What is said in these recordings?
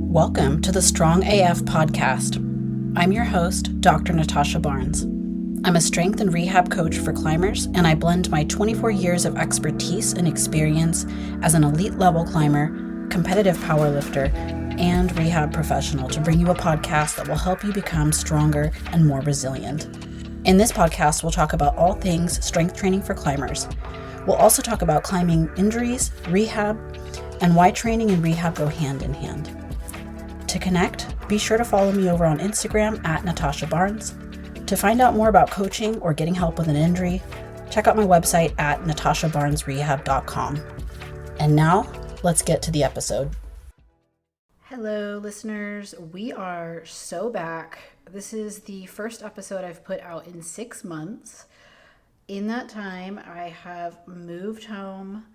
Welcome to the Strong AF podcast. I'm your host, Dr. Natasha Barnes. I'm a strength and rehab coach for climbers, and I blend my 24 years of expertise and experience as an elite level climber, competitive powerlifter, and rehab professional to bring you a podcast that will help you become stronger and more resilient. In this podcast, we'll talk about all things strength training for climbers. We'll also talk about climbing injuries, rehab, and why training and rehab go hand in hand. To connect, be sure to follow me over on Instagram at Natasha Barnes. To find out more about coaching or getting help with an injury, check out my website at natashabarnesrehab.com. And now, let's get to the episode. Hello, listeners. We are so back. This is the first episode I've put out in 6 months. In that time, I have moved home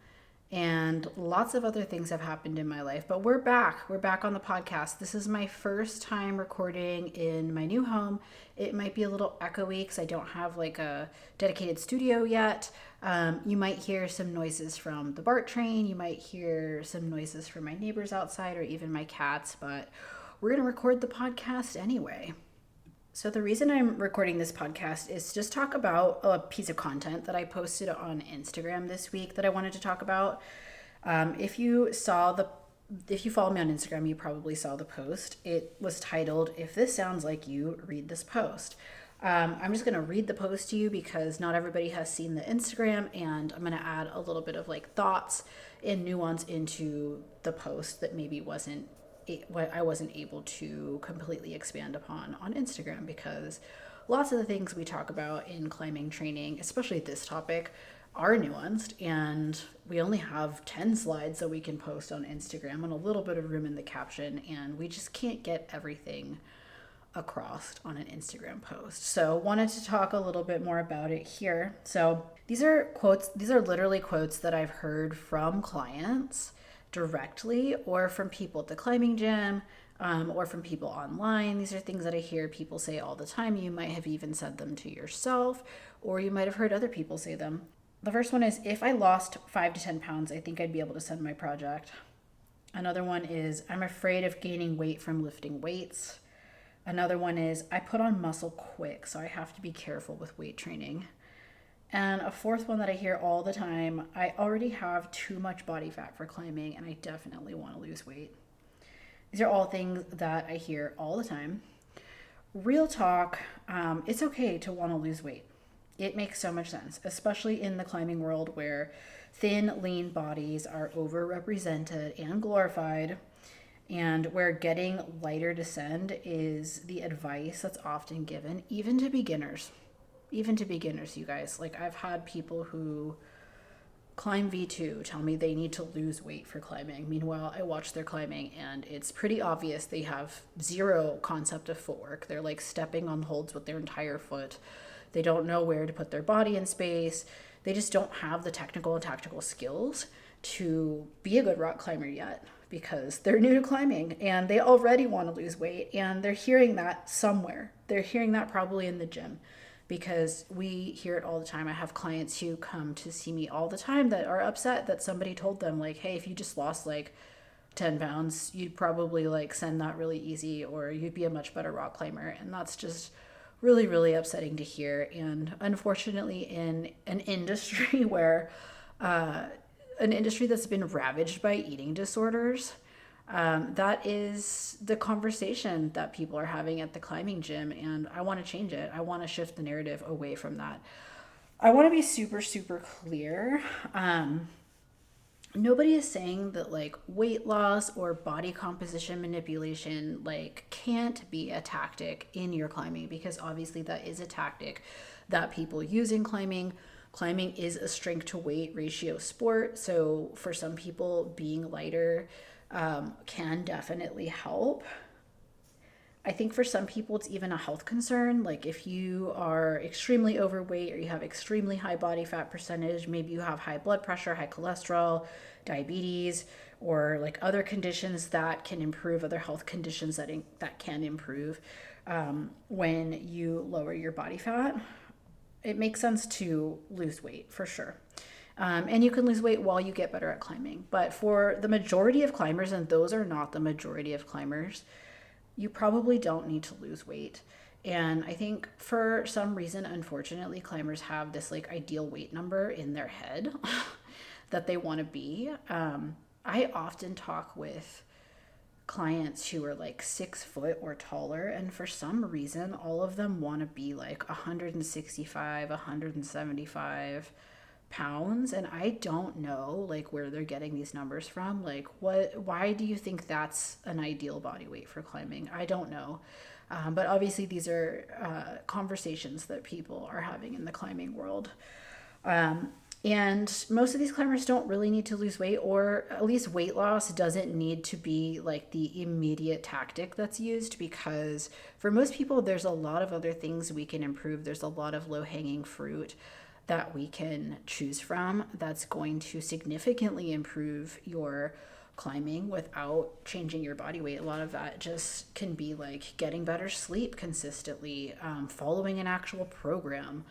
and lots of other things have happened in my life, but we're back. We're back on the podcast. This is my first time recording in my new home. It might be a little echoey because I don't have like a dedicated studio yet. You might hear some noises from the BART train. You might hear some noises from my neighbors outside or even my cats, but we're going to record the podcast anyway. So the reason I'm recording this podcast is to just talk about a piece of content that I posted on Instagram this week that I wanted to talk about. If you follow me on Instagram, you probably saw the post. It was titled, "If This Sounds Like You, Read This Post." I'm just going to read the post to you because not everybody has seen the Instagram, and I'm going to add a little bit of like thoughts and nuance into the post that maybe I wasn't able to completely expand upon on Instagram, because lots of the things we talk about in climbing training, especially this topic, are nuanced, and we only have 10 slides that we can post on Instagram and a little bit of room in the caption, and we just can't get everything across on an Instagram post. So wanted to talk a little bit more about it here. So these are literally quotes that I've heard from clients directly or from people at the climbing gym, or from people online. These are things that I hear people say all the time. You might have even said them to yourself, or you might have heard other people say them. The first one is, "If I lost 5 to 10 pounds, I think I'd be able to send my project." Another one is, "I'm afraid of gaining weight from lifting weights." Another one is, "I put on muscle quick, so I have to be careful with weight training." And a fourth one that I hear all the time, "I already have too much body fat for climbing and I definitely want to lose weight." These are all things that I hear all the time. Real talk, it's okay to want to lose weight. It makes so much sense, especially in the climbing world where thin, lean bodies are overrepresented and glorified, and where getting lighter descend is the advice that's often given, even to beginners. Even to beginners, you guys. Like, I've had people who climb V2 tell me they need to lose weight for climbing. Meanwhile, I watch their climbing and it's pretty obvious they have zero concept of footwork. They're like stepping on holds with their entire foot. They don't know where to put their body in space. They just don't have the technical and tactical skills to be a good rock climber yet, because they're new to climbing and they already want to lose weight, and they're hearing that somewhere. They're hearing that probably in the gym, because we hear it all the time. I have clients who come to see me all the time that are upset that somebody told them, like, "Hey, if you just lost like 10 pounds, you'd probably like send that really easy, or you'd be a much better rock climber." And that's just really, really upsetting to hear. And unfortunately, in an industry where, an industry that's been ravaged by eating disorders, that is the conversation that people are having at the climbing gym, and I want to change it. I want to shift the narrative away from that. I want to be super, super clear. Nobody is saying that like weight loss or body composition manipulation like can't be a tactic in your climbing, because obviously that is a tactic that people use in climbing. Climbing is a strength to weight ratio sport, so for some people, being lighter can definitely help. I think for some people it's even a health concern. Like, if you are extremely overweight or you have extremely high body fat percentage, maybe you have high blood pressure, high cholesterol, diabetes, or like other conditions that can improve, other health conditions that can improve when you lower your body fat, it makes sense to lose weight for sure. And you can lose weight while you get better at climbing. But for the majority of climbers, and those are not the majority of climbers, you probably don't need to lose weight. And I think for some reason, unfortunately, climbers have this like ideal weight number in their head that they want to be. I often talk with clients who are like 6 foot or taller, and for some reason, all of them want to be like 165, 175 pounds, and I don't know like where they're getting these numbers from. Like, why do you think that's an ideal body weight for climbing? I don't know. But obviously these are conversations that people are having in the climbing world. And most of these climbers don't really need to lose weight, or at least weight loss doesn't need to be like the immediate tactic that's used, because for most people, there's a lot of other things we can improve. There's a lot of low-hanging fruit that we can choose from that's going to significantly improve your climbing without changing your body weight. A lot of that just can be like getting better sleep consistently, following an actual program.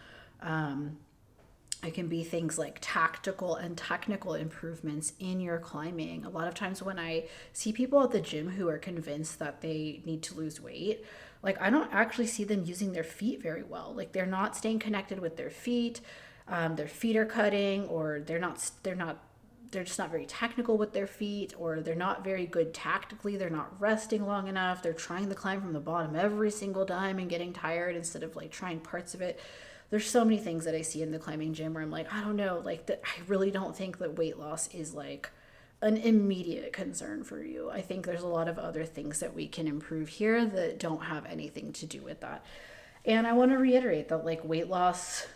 It can be things like tactical and technical improvements in your climbing. A lot of times when I see people at the gym who are convinced that they need to lose weight, like I don't actually see them using their feet very well. Like they're not staying connected with their feet. Their feet are cutting, or they're just not very technical with their feet, or they're not very good tactically. They're not resting long enough. They're trying to climb from the bottom every single time and getting tired instead of like trying parts of it. There's so many things that I see in the climbing gym where I'm like, I don't know, like that. I really don't think that weight loss is like an immediate concern for you. I think there's a lot of other things that we can improve here that don't have anything to do with that. And I want to reiterate that like weight loss,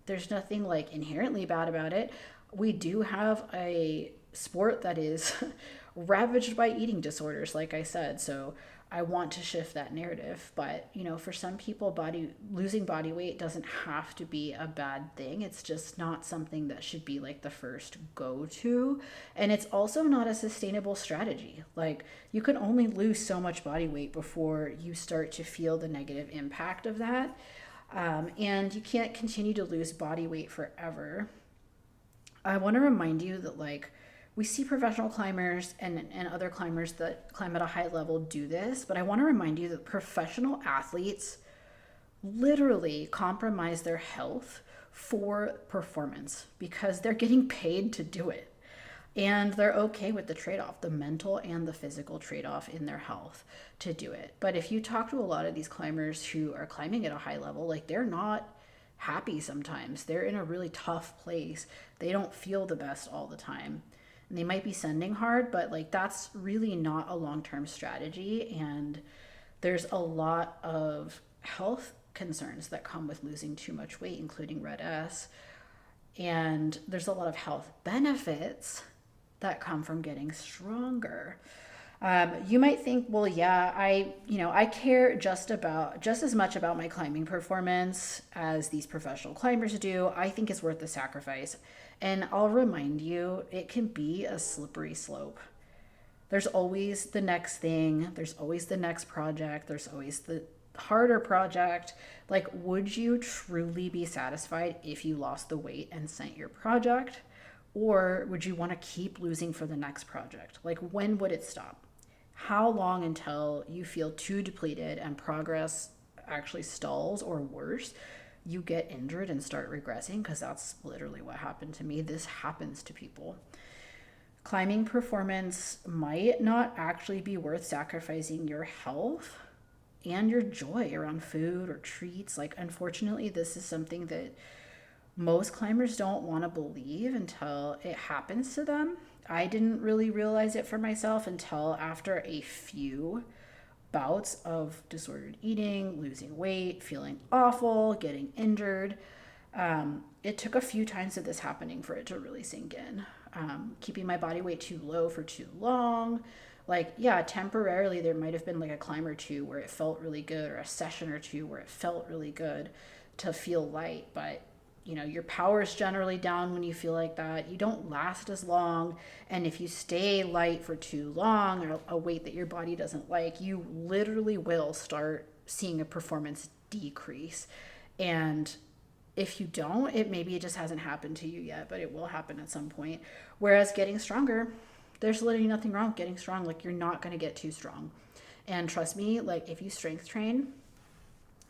there's nothing like inherently bad about it. We do have a sport that is ravaged by eating disorders, like I said. So I want to shift that narrative. But, for some people, losing body weight doesn't have to be a bad thing. It's just not something that should be like the first go-to. And it's also not a sustainable strategy. Like you can only lose so much body weight before you start to feel the negative impact of that. And you can't continue to lose body weight forever. I want to remind you that like we see professional climbers and other climbers that climb at a high level do this, but I want to remind you that professional athletes literally compromise their health for performance because they're getting paid to do it. And they're okay with the trade-off, the mental and the physical trade-off in their health to do it. But if you talk to a lot of these climbers who are climbing at a high level, like they're not happy sometimes. They're in a really tough place. They don't feel the best all the time. And they might be sending hard, but like that's really not a long-term strategy. And there's a lot of health concerns that come with losing too much weight, including red S. And there's a lot of health benefits that come from getting stronger. You might think, well, yeah, I care just as much about my climbing performance as these professional climbers do. I think it's worth the sacrifice. And I'll remind you, it can be a slippery slope. There's always the next thing. There's always the next project. There's always the harder project. Like, would you truly be satisfied if you lost the weight and sent your project? Or would you want to keep losing for the next project? Like, when would it stop? How long until you feel too depleted and progress actually stalls, or worse, you get injured and start regressing? Because that's literally what happened to me. This happens to people. Climbing performance might not actually be worth sacrificing your health and your joy around food or treats. Like, unfortunately, this is something that most climbers don't want to believe until it happens to them. I didn't really realize it for myself until after a few bouts of disordered eating, losing weight, feeling awful, getting injured. It took a few times of this happening for it to really sink in. Keeping my body weight too low for too long. Like, yeah, temporarily there might have been like a climb or two where it felt really good, or a session or two where it felt really good to feel light, but your power is generally down when you feel like that. You don't last as long. And if you stay light for too long, or a weight that your body doesn't like, you literally will start seeing a performance decrease. And If you don't, maybe it just hasn't happened to you yet, but it will happen at some point. Whereas getting stronger, there's literally nothing wrong with getting strong. Like, you're not going to get too strong. And trust me, like, if you strength train,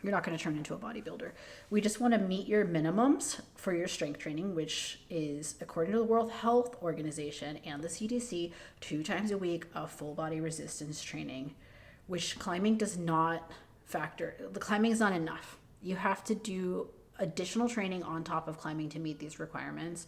you're not going to turn into a bodybuilder. We just want to meet your minimums for your strength training, which is, according to the World Health Organization and the CDC, 2 times a week of full body resistance training, which climbing does not factor. The climbing is not enough. You have to do additional training on top of climbing to meet these requirements.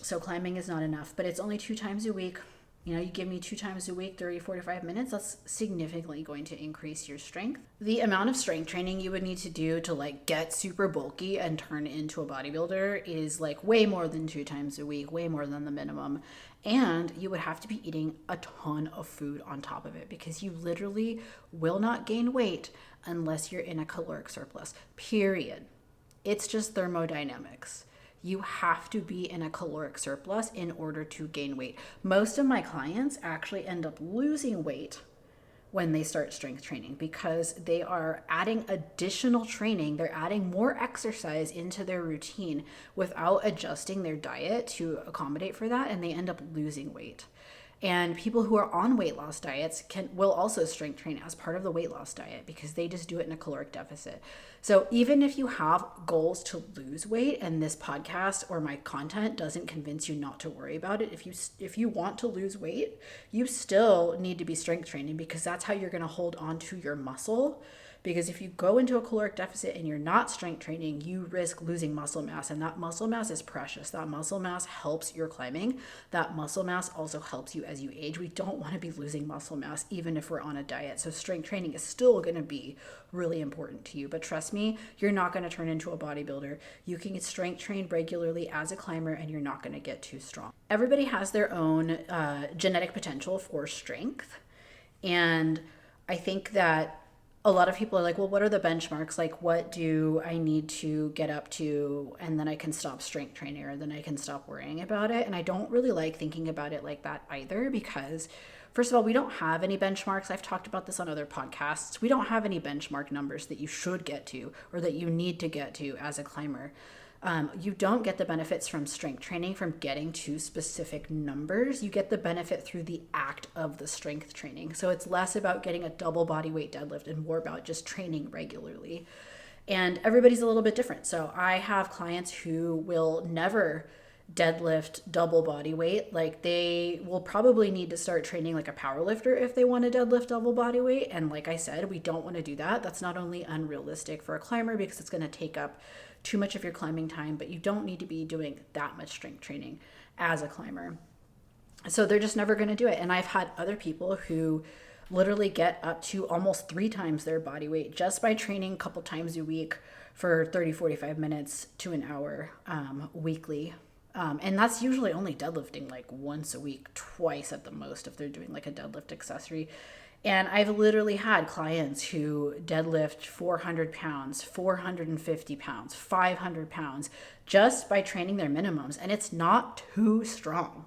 So climbing is not enough, but it's only 2 times a week. You know, you give me 2 times a week, 30, 45 minutes, that's significantly going to increase your strength. The amount of strength training you would need to do to like get super bulky and turn into a bodybuilder is like way more than 2 times a week, way more than the minimum. And you would have to be eating a ton of food on top of it, because you literally will not gain weight unless you're in a caloric surplus, period. It's just thermodynamics. You have to be in a caloric surplus in order to gain weight. Most of my clients actually end up losing weight when they start strength training, because they are adding additional training. They're adding more exercise into their routine without adjusting their diet to accommodate for that, and they end up losing weight. And people who are on weight loss diets will also strength train as part of the weight loss diet, because they just do it in a caloric deficit. So even if you have goals to lose weight and this podcast or my content doesn't convince you not to worry about it, if you want to lose weight, you still need to be strength training, because that's how you're going to hold on to your muscle. Because if you go into a caloric deficit and you're not strength training, you risk losing muscle mass, and that muscle mass is precious. That muscle mass helps your climbing. That muscle mass also helps you as you age. We don't want to be losing muscle mass even if we're on a diet. So strength training is still going to be really important to you. But trust me, you're not going to turn into a bodybuilder. You can strength train regularly as a climber and you're not going to get too strong. Everybody has their own genetic potential for strength. And I think that a lot of people are like, well, what are the benchmarks? Like, what do I need to get up to? And then I can stop strength training, or then I can stop worrying about it. And I don't really like thinking about it like that either, because first of all, we don't have any benchmarks. I've talked about this on other podcasts. We don't have any benchmark numbers that you should get to or that you need to get to as a climber. You don't get the benefits from strength training from getting to specific numbers. You get the benefit through the act of the strength training. So it's less about getting a double body weight deadlift and more about just training regularly. And everybody's a little bit different. So I have clients who will never deadlift double body weight. Like, they will probably need to start training like a power lifter if they want to deadlift double body weight. And like I said, we don't want to do that. That's not only unrealistic for a climber because it's going to take up too much of your climbing time, but you don't need to be doing that much strength training as a climber. So they're just never going to do it. And I've had other people who literally get up to almost 3 times their body weight just by training a couple times a week for 30, 45 minutes to an hour weekly. And that's usually only deadlifting like once a week, twice at the most if they're doing like a deadlift accessory. And I've literally had clients who deadlift 400 pounds, 450 pounds, 500 pounds just by training their minimums. And it's not too strong.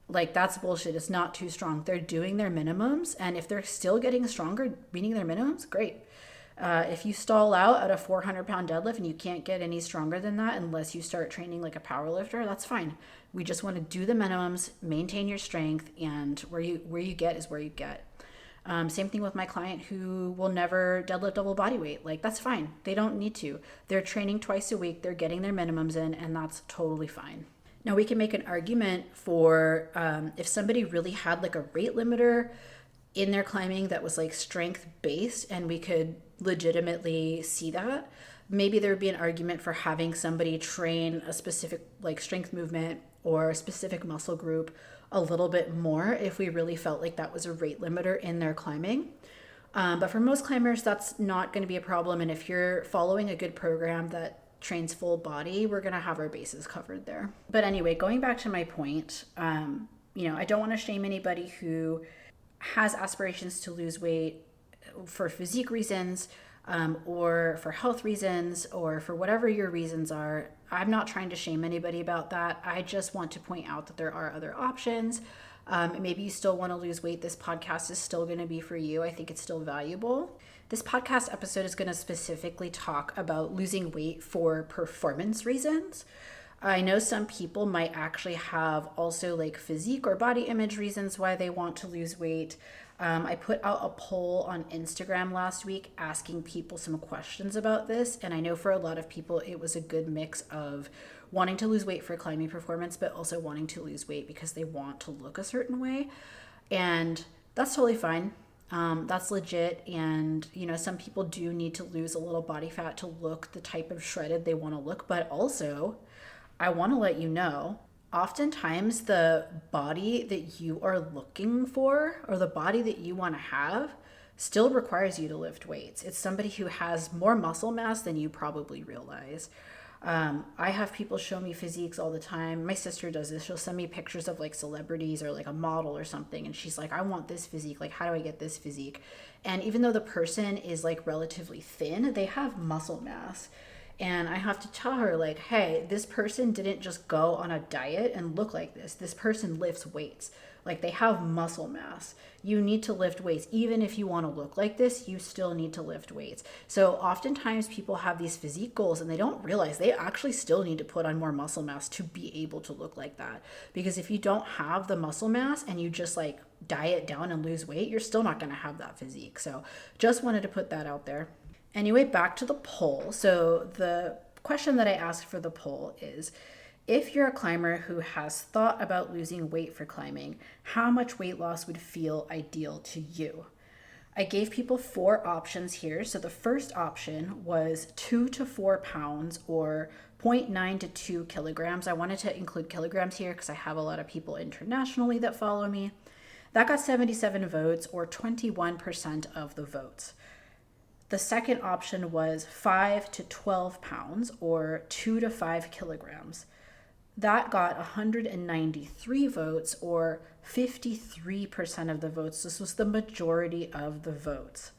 Like, that's bullshit. It's not too strong. They're doing their minimums. And if they're still getting stronger, meeting their minimums, great. If you stall out at a 400-pound deadlift and you can't get any stronger than that unless you start training like a power lifter, that's fine. We just want to do the minimums, maintain your strength, and where you get is where you get. Same thing with my client who will never deadlift double body weight. Like, that's fine. They don't need to. They're training twice a week. They're getting their minimums in, and that's totally fine. Now, we can make an argument for if somebody really had like a rate limiter in their climbing that was like strength based, and we could legitimately see that, maybe there would be an argument for having somebody train a specific like strength movement or a specific muscle group a little bit more if we really felt like that was a rate limiter in their climbing. But for most climbers, that's not going to be a problem. And if you're following a good program that trains full body, we're going to have our bases covered there. But anyway, going back to my point, I don't want to shame anybody who has aspirations to lose weight for physique reasons, or for health reasons, or for whatever your reasons are. I'm not trying to shame anybody about that. I just want to point out that there are other options. Maybe you still want to lose weight. This podcast is still going to be for you. I think it's still valuable. This podcast episode is going to specifically talk about losing weight for performance reasons. I know some people might actually have also like physique or body image reasons why they want to lose weight. I put out a poll on Instagram last week asking people some questions about this. And I know for a lot of people, it was a good mix of wanting to lose weight for climbing performance, but also wanting to lose weight because they want to look a certain way. And that's totally fine. That's legit. And, some people do need to lose a little body fat to look the type of shredded they want to look. But also, I want to let you know, oftentimes the body that you are looking for or the body that you want to have still requires you to lift weights. It's somebody who has more muscle mass than you probably realize. I have people show me physiques all the time. My sister does this. She'll send me pictures of like celebrities or like a model or something. And she's like, I want this physique. Like, how do I get this physique? And even though the person is like relatively thin, they have muscle mass. And I have to tell her, like, hey, this person didn't just go on a diet and look like this. This person lifts weights. Like, they have muscle mass. You need to lift weights. Even if you want to look like this, you still need to lift weights. So oftentimes people have these physique goals and they don't realize they actually still need to put on more muscle mass to be able to look like that. Because if you don't have the muscle mass and you just like diet down and lose weight, you're still not going to have that physique. So just wanted to put that out there. Anyway, back to the poll. So the question that I asked for the poll is, if you're a climber who has thought about losing weight for climbing, how much weight loss would feel ideal to you? I gave people 4 options here. So the first option was 2 to 4 pounds or 0.9 to 2 kilograms. I wanted to include kilograms here because I have a lot of people internationally that follow me. That got 77 votes or 21% of the votes. The second option was 5 to 12 pounds or 2 to 5 kilograms. That got 193 votes or 53% of the votes. This was the majority of the votes.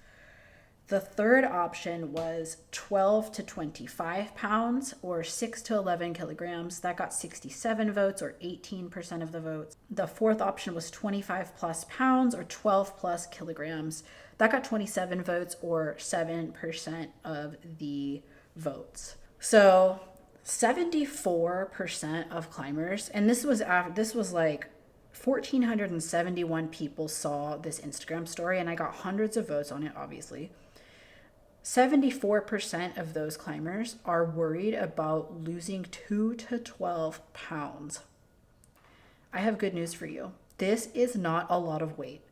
The third option was 12 to 25 pounds or 6 to 11 kilograms. That got 67 votes or 18% of the votes. The fourth option was 25 plus pounds or 12 plus kilograms. That got 27 votes or 7% of the votes. So 74% of climbers, and this was like 1,471 people saw this Instagram story, and I got hundreds of votes on it, obviously. 74% of those climbers are worried about losing 2 to 12 pounds. I have good news for you. This is not a lot of weight.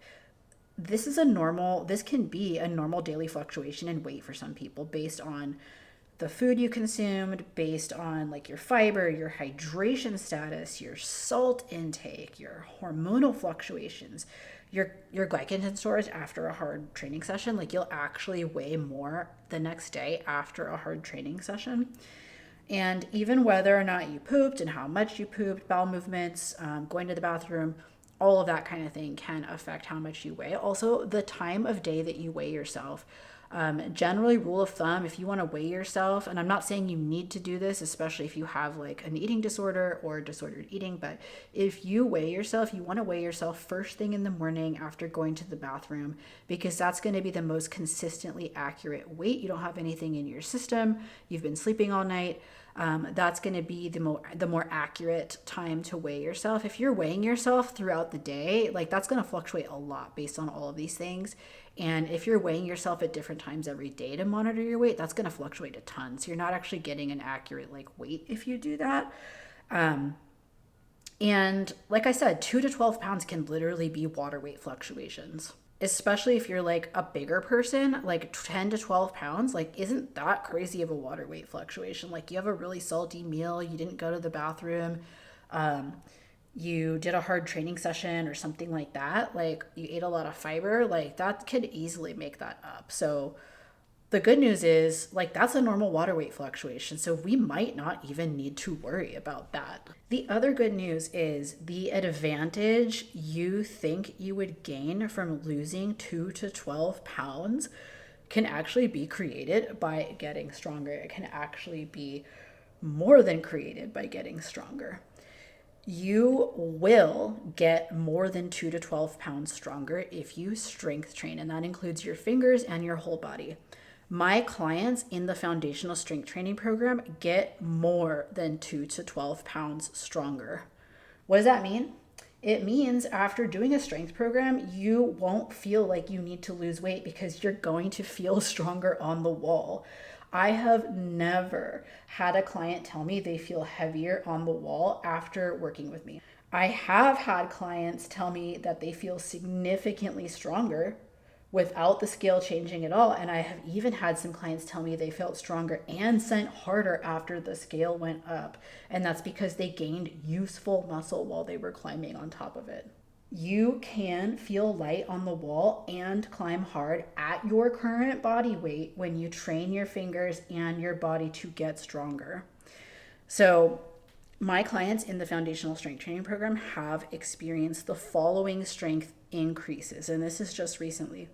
This can be a normal daily fluctuation in weight for some people based on the food you consumed, based on like your fiber, your hydration status, your salt intake, your hormonal fluctuations, your glycogen stores after a hard training session. Like, you'll actually weigh more the next day after a hard training session. And even whether or not you pooped and how much you pooped, bowel movements, going to the bathroom, all of that kind of thing can affect how much you weigh. Also, the time of day that you weigh yourself. Generally, rule of thumb, if you want to weigh yourself, and I'm not saying you need to do this, especially if you have like an eating disorder or disordered eating, but if you weigh yourself, you want to weigh yourself first thing in the morning after going to the bathroom, because that's going to be the most consistently accurate weight. You don't have anything in your system. You've been sleeping all night. That's going to be the more accurate time to weigh yourself. If you're weighing yourself throughout the day, like, that's going to fluctuate a lot based on all of these things. And if you're weighing yourself at different times every day to monitor your weight, that's going to fluctuate a ton. So you're not actually getting an accurate like weight if you do that. And like I said, 2 to 12 pounds can literally be water weight fluctuations. Especially if you're like a bigger person, like 10 to 12 pounds, like, isn't that crazy of a water weight fluctuation? Like, you have a really salty meal, you didn't go to the bathroom, you did a hard training session or something like that, like you ate a lot of fiber, like that could easily make that up. So the good news is, like, that's a normal water weight fluctuation, so we might not even need to worry about that. The other good news is the advantage you think you would gain from losing 2 to 12 pounds can actually be created by getting stronger. It can actually be more than created by getting stronger. You will get more than 2 to 12 pounds stronger if you strength train, and that includes your fingers and your whole body. My clients in the foundational strength training program get more than 2 to 12 pounds stronger. What does that mean? It means after doing a strength program, you won't feel like you need to lose weight because you're going to feel stronger on the wall. I have never had a client tell me they feel heavier on the wall after working with me. I have had clients tell me that they feel significantly stronger without the scale changing at all. And I have even had some clients tell me they felt stronger and sent harder after the scale went up. And that's because they gained useful muscle while they were climbing on top of it. You can feel light on the wall and climb hard at your current body weight when you train your fingers and your body to get stronger. So my clients in the foundational strength training program have experienced the following strength increases, and this is just recently.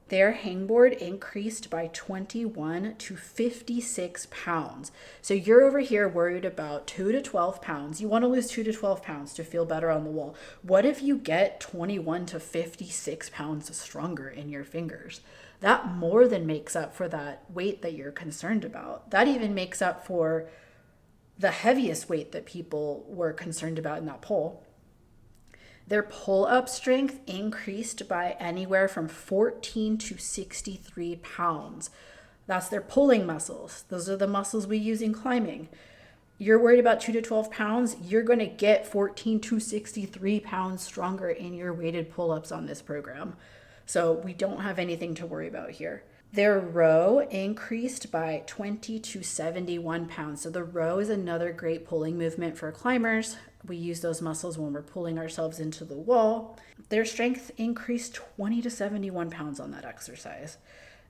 Their hangboard increased by 21 to 56 pounds. So you're over here worried about 2 to 12 pounds. You want to lose 2 to 12 pounds to feel better on the wall. What if you get 21 to 56 pounds stronger in your fingers? That more than makes up for that weight that you're concerned about. That even makes up for the heaviest weight that people were concerned about in that poll. Their pull-up strength increased by anywhere from 14 to 63 pounds. That's their pulling muscles. Those are the muscles we use in climbing. You're worried about 2 to 12 pounds, you're going to get 14 to 63 pounds stronger in your weighted pull-ups on this program. So we don't have anything to worry about here. Their row increased by 20 to 71 pounds. So the row is another great pulling movement for climbers. We use those muscles when we're pulling ourselves into the wall. Their strength increased 20 to 71 pounds on that exercise.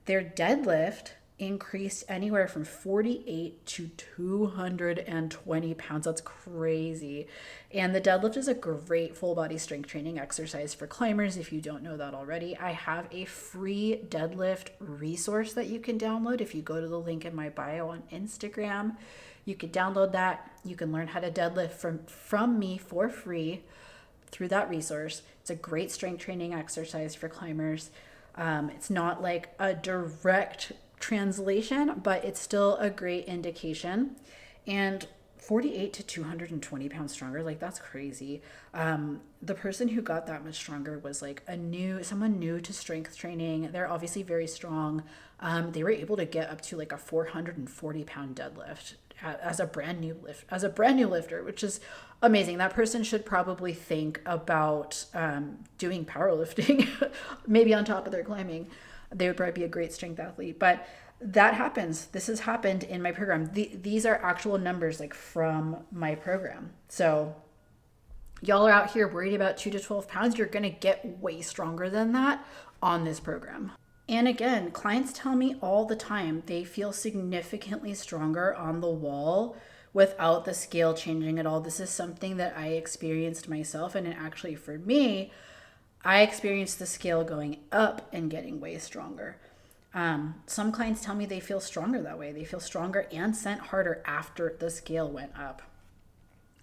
Their deadlift increased anywhere from 48 to 220 pounds. That's crazy. And the deadlift is a great full body strength training exercise for climbers. If you don't know that already, I have a free deadlift resource that you can download. If you go to the link in my bio on Instagram, you can download that. You can learn how to deadlift from me for free through that resource. It's a great strength training exercise for climbers. It's not like a direct translation, but it's still a great indication. And 48 to 220 pounds stronger, like that's crazy. The person who got that much stronger was like someone new to strength training. They're obviously very strong. They were able to get up to like a 440 pound deadlift as a brand new lifter, which is amazing. That person should probably think about doing powerlifting, maybe on top of their climbing. They would probably be a great strength athlete. But that happens. This has happened in my program. These are actual numbers like from my program. So y'all are out here worried about 2 to 12 pounds. You're going to get way stronger than that on this program. And again, clients tell me all the time they feel significantly stronger on the wall without the scale changing at all. This is something that I experienced myself. And actually for me, I experienced the scale going up and getting way stronger. Some clients tell me they feel stronger that way. They feel stronger and sent harder after the scale went up.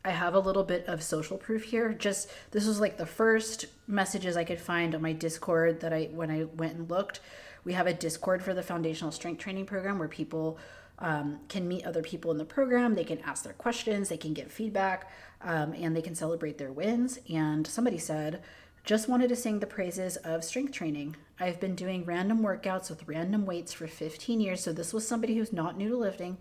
I have a little bit of social proof here. This was like the first messages I could find on my Discord when I went and looked. We have a Discord for the foundational strength training program where people can meet other people in the program. They can ask their questions, they can get feedback, and they can celebrate their wins. And somebody said, just wanted to sing the praises of strength training. I've been doing random workouts with random weights for 15 years. So this was somebody who's not new to lifting,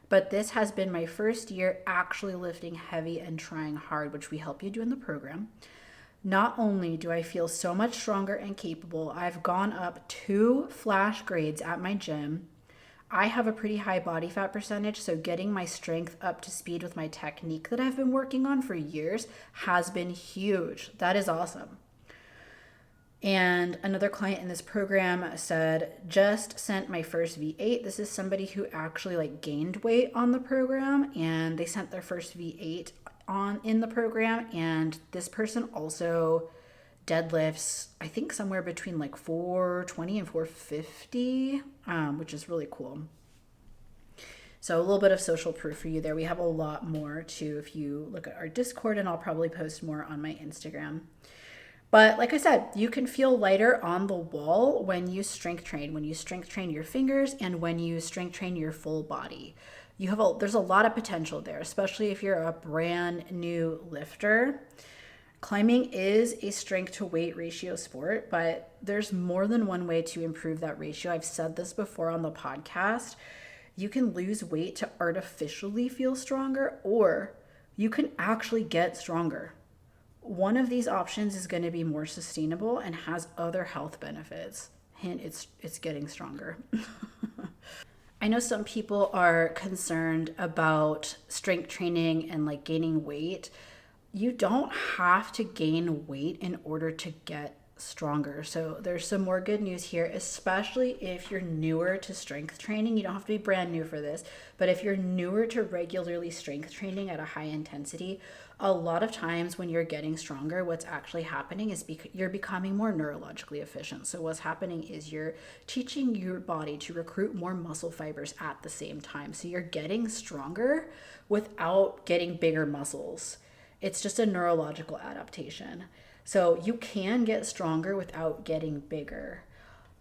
but this has been my first year actually lifting heavy and trying hard, which we help you do in the program. Not only do I feel so much stronger and capable, I've gone up 2 flash grades at my gym. I have a pretty high body fat percentage, so getting my strength up to speed with my technique that I've been working on for years has been huge. That is awesome. And another client in this program said, just sent my first V8. This is somebody who actually gained weight on the program, and they sent their first V8 in the program. And this person also deadlifts, I think somewhere between 420 and 450, which is really cool. So a little bit of social proof for you there. We have a lot more too if you look at our Discord, and I'll probably post more on my Instagram. But like I said, you can feel lighter on the wall when you strength train your fingers and when you strength train your full body. There's a lot of potential there, especially if you're a brand new lifter. Climbing is a strength to weight ratio sport, but there's more than one way to improve that ratio. I've said this before on the podcast. You can lose weight to artificially feel stronger, or you can actually get stronger. One of these options is going to be more sustainable and has other health benefits. Hint, it's getting stronger. I know some people are concerned about strength training and like gaining weight. You don't have to gain weight in order to get stronger. So there's some more good news here, especially if you're newer to strength training. You don't have to be brand new for this, but if you're newer to regularly strength training at a high intensity, a lot of times when you're getting stronger, what's actually happening is you're becoming more neurologically efficient. So what's happening is you're teaching your body to recruit more muscle fibers at the same time. So you're getting stronger without getting bigger muscles. It's just a neurological adaptation. So you can get stronger without getting bigger.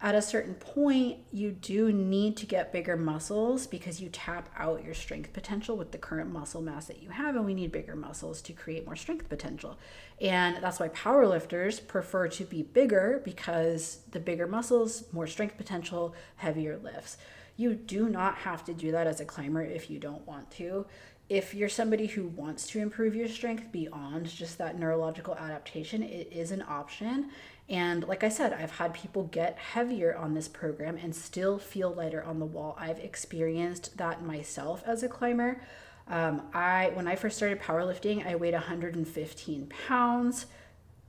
At a certain point, you do need to get bigger muscles because you tap out your strength potential with the current muscle mass that you have, and we need bigger muscles to create more strength potential. And that's why powerlifters prefer to be bigger, because the bigger muscles, more strength potential, heavier lifts. You do not have to do that as a climber if you don't want to. If you're somebody who wants to improve your strength beyond just that neurological adaptation, it is an option. And like I said, I've had people get heavier on this program and still feel lighter on the wall. I've experienced that myself as a climber. When I first started powerlifting, I weighed 115 pounds.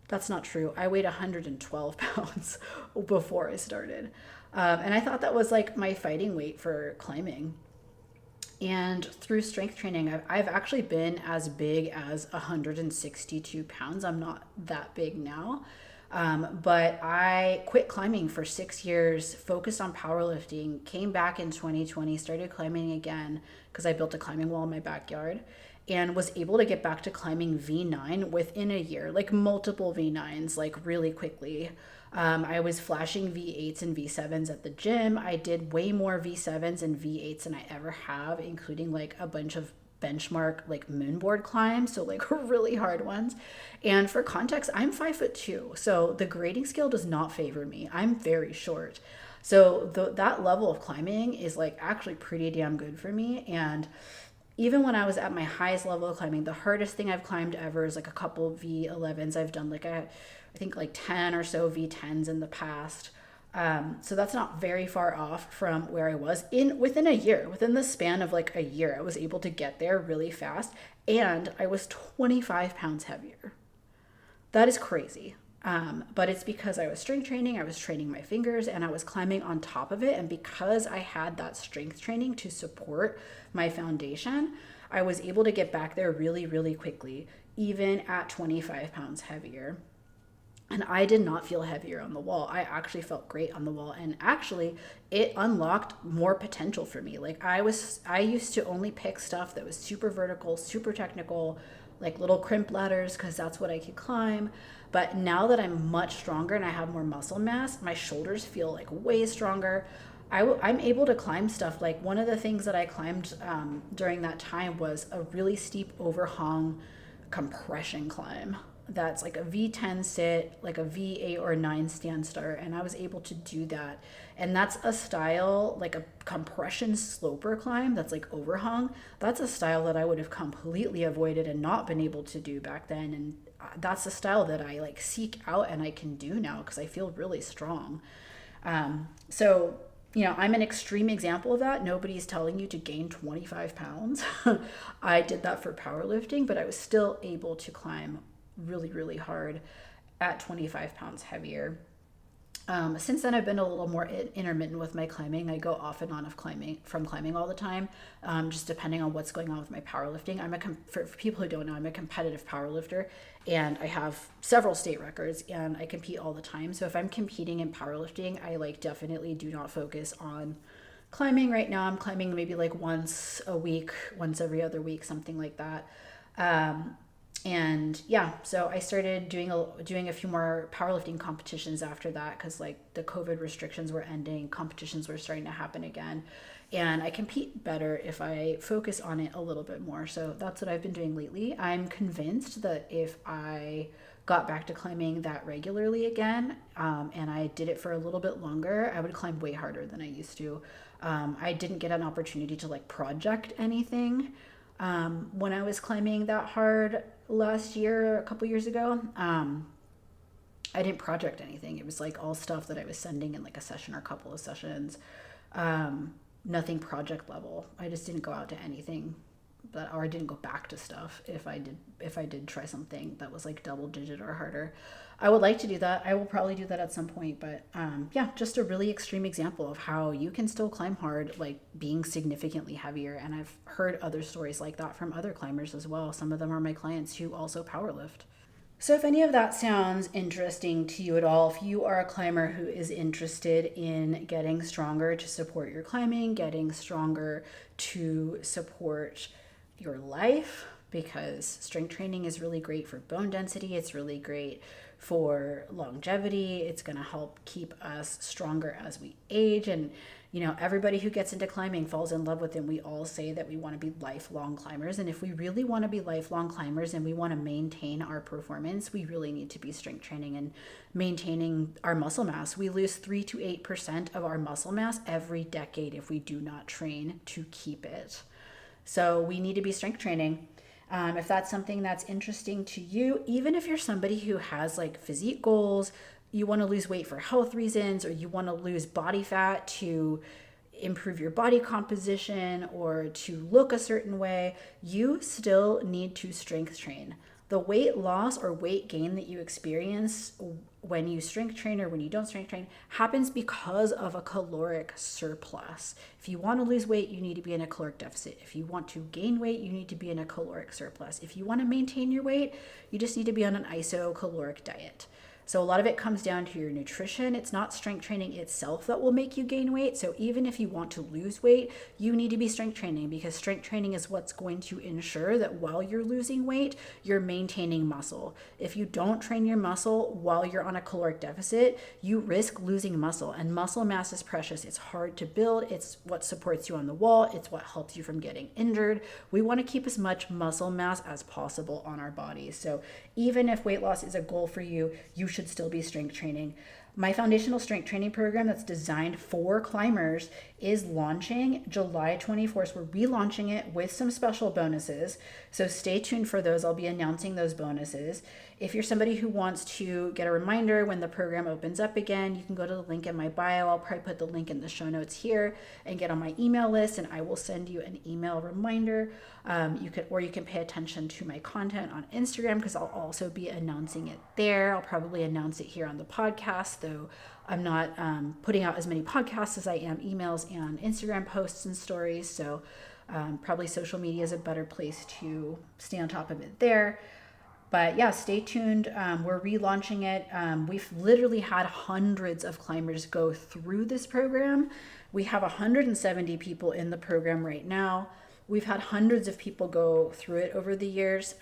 That's not true. I weighed 112 pounds before I started. And I thought that was like my fighting weight for climbing. And through strength training, I've actually been as big as 162 pounds. I'm not that big now. But I quit climbing for 6 years, focused on powerlifting, came back in 2020, started climbing again because I built a climbing wall in my backyard, and was able to get back to climbing V9 within a year, like multiple V9s, like really quickly. I was flashing V8s and V7s at the gym. I did way more V7s and V8s than I ever have, including like a bunch of benchmark like moonboard climbs, so like really hard ones. And for context, I'm 5'2", so the grading scale does not favor me. I'm very short, so that level of climbing is like actually pretty damn good for me. And even when I was at my highest level of climbing, the hardest thing I've climbed ever is like a couple V11s. I've done like I think like 10 or so V10s in the past. So that's not very far off from where I was within a year. Within the span of like a year, I was able to get there really fast, and I was 25 pounds heavier. That is crazy. But it's because I was strength training, I was training my fingers, and I was climbing on top of it. And because I had that strength training to support my foundation, I was able to get back there really, really quickly, even at 25 pounds heavier. And I did not feel heavier on the wall. I actually felt great on the wall. And actually, it unlocked more potential for me. Like I used to only pick stuff that was super vertical, super technical, like little crimp ladders, because that's what I could climb. But now that I'm much stronger and I have more muscle mass, my shoulders feel like way stronger. I'm able to climb stuff. Like one of the things that I climbed during that time was a really steep overhung compression climb. That's like a V10 sit, like a V8 or 9 stand start. And I was able to do that. And that's a style, like a compression sloper climb that's like overhung. That's a style that I would have completely avoided and not been able to do back then. And that's a style that I like seek out and I can do now because I feel really strong. So, you know, I'm an extreme example of that. Nobody's telling you to gain 25 pounds. I did that for powerlifting, but I was still able to climb really, really hard at 25 pounds heavier. Since then, I've been a little more intermittent with my climbing. I go off and on of climbing all the time, just depending on what's going on with my powerlifting. For people who don't know, I'm a competitive powerlifter, and I have several state records, and I compete all the time. So if I'm competing in powerlifting, I like definitely do not focus on climbing. Right now I'm climbing maybe like once a week, once every other week, something like that. And yeah, so I started doing a few more powerlifting competitions after that, because like the COVID restrictions were ending, competitions were starting to happen again, and I compete better if I focus on it a little bit more. So that's what I've been doing lately. I'm convinced that if I got back to climbing that regularly again, and I did it for a little bit longer, I would climb way harder than I used to. I didn't get an opportunity to like project anything when I was climbing that hard last year, a couple years ago. I didn't project anything. It was like all stuff that I was sending in like a session or a couple of sessions. Nothing project level. I just didn't go out to anything or I didn't go back to stuff if I did try something that was like double digit or harder. I would like to do that. I will probably do that at some point, but yeah, just a really extreme example of how you can still climb hard, like being significantly heavier. And I've heard other stories like that from other climbers as well. Some of them are my clients who also powerlift. So if any of that sounds interesting to you at all, if you are a climber who is interested in getting stronger to support your climbing, getting stronger to support your life, because strength training is really great for bone density, it's really great for longevity, it's going to help keep us stronger as we age. And everybody who gets into climbing falls in love with it. We all say that we want to be lifelong climbers, and if we really want to be lifelong climbers and we want to maintain our performance, we really need to be strength training and maintaining our muscle mass. We lose 3 to 8% of our muscle mass every decade if we do not train to keep it. So we need to be strength training. If that's something that's interesting to you, even if you're somebody who has like physique goals, you want to lose weight for health reasons, or you want to lose body fat to improve your body composition or to look a certain way, you still need to strength train. The weight loss or weight gain that you experience when you strength train or when you don't strength train happens because of a caloric surplus. If you want to lose weight, you need to be in a caloric deficit. If you want to gain weight, you need to be in a caloric surplus. If you want to maintain your weight, you just need to be on an isocaloric diet. So a lot of it comes down to your nutrition. It's not strength training itself that will make you gain weight. So even if you want to lose weight, you need to be strength training, because strength training is what's going to ensure that while you're losing weight, you're maintaining muscle. If you don't train your muscle while you're on a caloric deficit, you risk losing muscle, and muscle mass is precious. It's hard to build. It's what supports you on the wall. It's what helps you from getting injured. We want to keep as much muscle mass as possible on our bodies. So even if weight loss is a goal for you, you should still be strength training. My foundational strength training program that's designed for climbers is launching July 24th. We're relaunching it with some special bonuses. So stay tuned for those. I'll be announcing those bonuses. If you're somebody who wants to get a reminder when the program opens up again, you can go to the link in my bio. I'll probably put the link in the show notes here and get on my email list, and I will send you an email reminder. You can pay attention to my content on Instagram, because I'll also be announcing it there. I'll probably announce it here on the podcast, though I'm not putting out as many podcasts as I am emails and Instagram posts and stories. So probably social media is a better place to stay on top of it there. But yeah, stay tuned. We're relaunching it. We've literally had hundreds of climbers go through this program. We have 170 people in the program right now. We've had hundreds of people go through it over the years.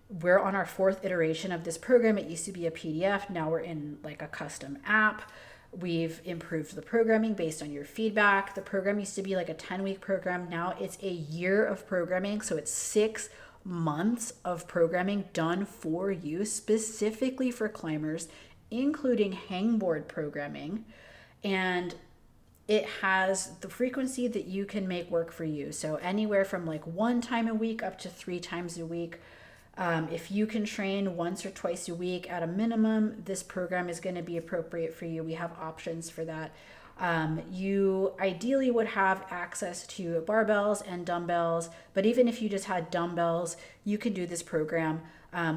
We're on our 4th iteration of this program. It used to be a PDF. Now we're in like a custom app. We've improved the programming based on your feedback. The program used to be like a 10-week program. Now it's a year of programming. So it's 6 months of programming done for you, specifically for climbers, including hangboard programming. And it has the frequency that you can make work for you. So anywhere from like 1 time a week up to 3 times a week. If you can train once or twice a week at a minimum, this program is going to be appropriate for you. We have options for that. You ideally would have access to barbells and dumbbells, but even if you just had dumbbells, you can do this program.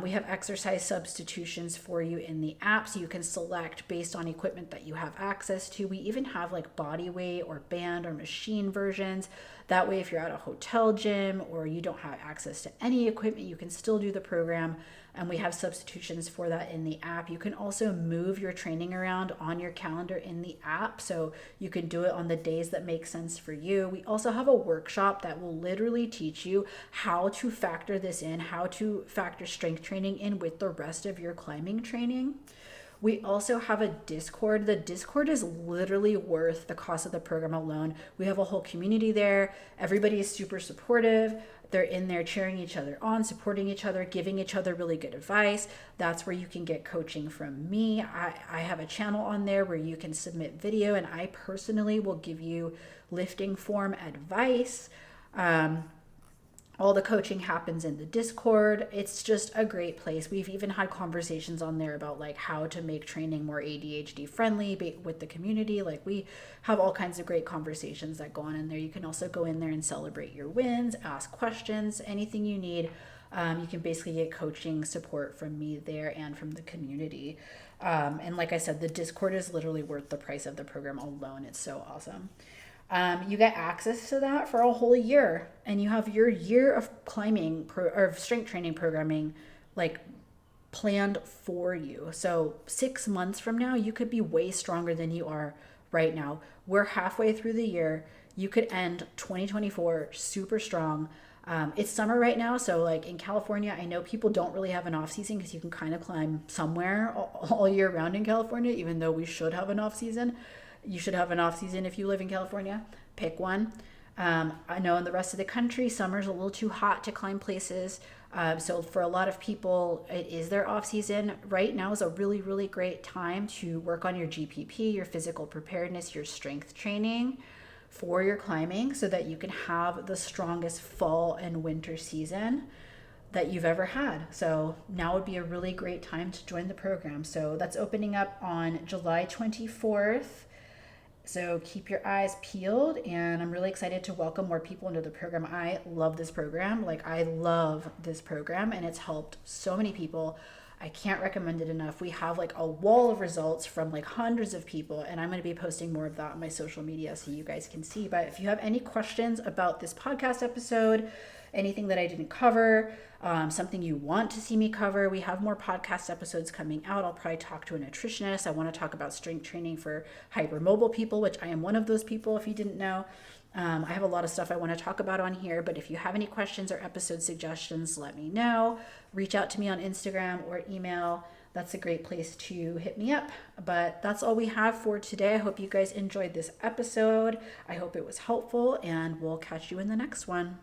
We have exercise substitutions for you in the app, so you can select based on equipment that you have access to. We even have like body weight or band or machine versions. That way, if you're at a hotel gym or you don't have access to any equipment, you can still do the program. and we have substitutions for that in the app. You can also move your training around on your calendar in the app, so you can do it on the days that make sense for you. We also have a workshop that will literally teach you how to factor this in, how to factor strength training in with the rest of your climbing training. We also have a Discord. The Discord is literally worth the cost of the program alone. We have a whole community there. Everybody is super supportive. They're in there cheering each other on, supporting each other, giving each other really good advice. That's where you can get coaching from me. I have a channel on there where you can submit video, and I personally will give you lifting form advice. All the coaching happens in the Discord. It's just a great place. We've even had conversations on there about like how to make training more ADHD friendly with the community. Like we have all kinds of great conversations that go on in there. You can also go in there and celebrate your wins, ask questions, anything you need. You can basically get coaching support from me there and from the community. And like I said, the Discord is literally worth the price of the program alone. It's so awesome. You get access to that for a whole year, and you have your year of climbing or strength training programming like planned for you. So 6 months from now, you could be way stronger than you are right now. We're halfway through the year. You could end 2024 super strong. It's summer right now, so like in California, I know people don't really have an off season because you can kind of climb somewhere all year round in California, even though we should have an off season. You should have an off season if you live in California. Pick one. I know in the rest of the country, summer's a little too hot to climb places. So for a lot of people, it is their off season. Right now is a really, really great time to work on your GPP, your physical preparedness, your strength training for your climbing so that you can have the strongest fall and winter season that you've ever had. So now would be a really great time to join the program. So that's opening up on July 24th. So keep your eyes peeled, and I'm really excited to welcome more people into the program. I love this program. I love this program, and it's helped so many people. I can't recommend it enough. We have like a wall of results from like hundreds of people, and I'm going to be posting more of that on my social media so you guys can see. But if you have any questions about this podcast episode, anything that I didn't cover, something you want to see me cover, we have more podcast episodes coming out. I'll probably talk to a nutritionist. I want to talk about strength training for hypermobile people, which I am one of those people if you didn't know. I have a lot of stuff I want to talk about on here, but if you have any questions or episode suggestions, let me know. Reach out to me on Instagram or email. That's a great place to hit me up. But that's all we have for today. I hope you guys enjoyed this episode. I hope it was helpful, and we'll catch you in the next one.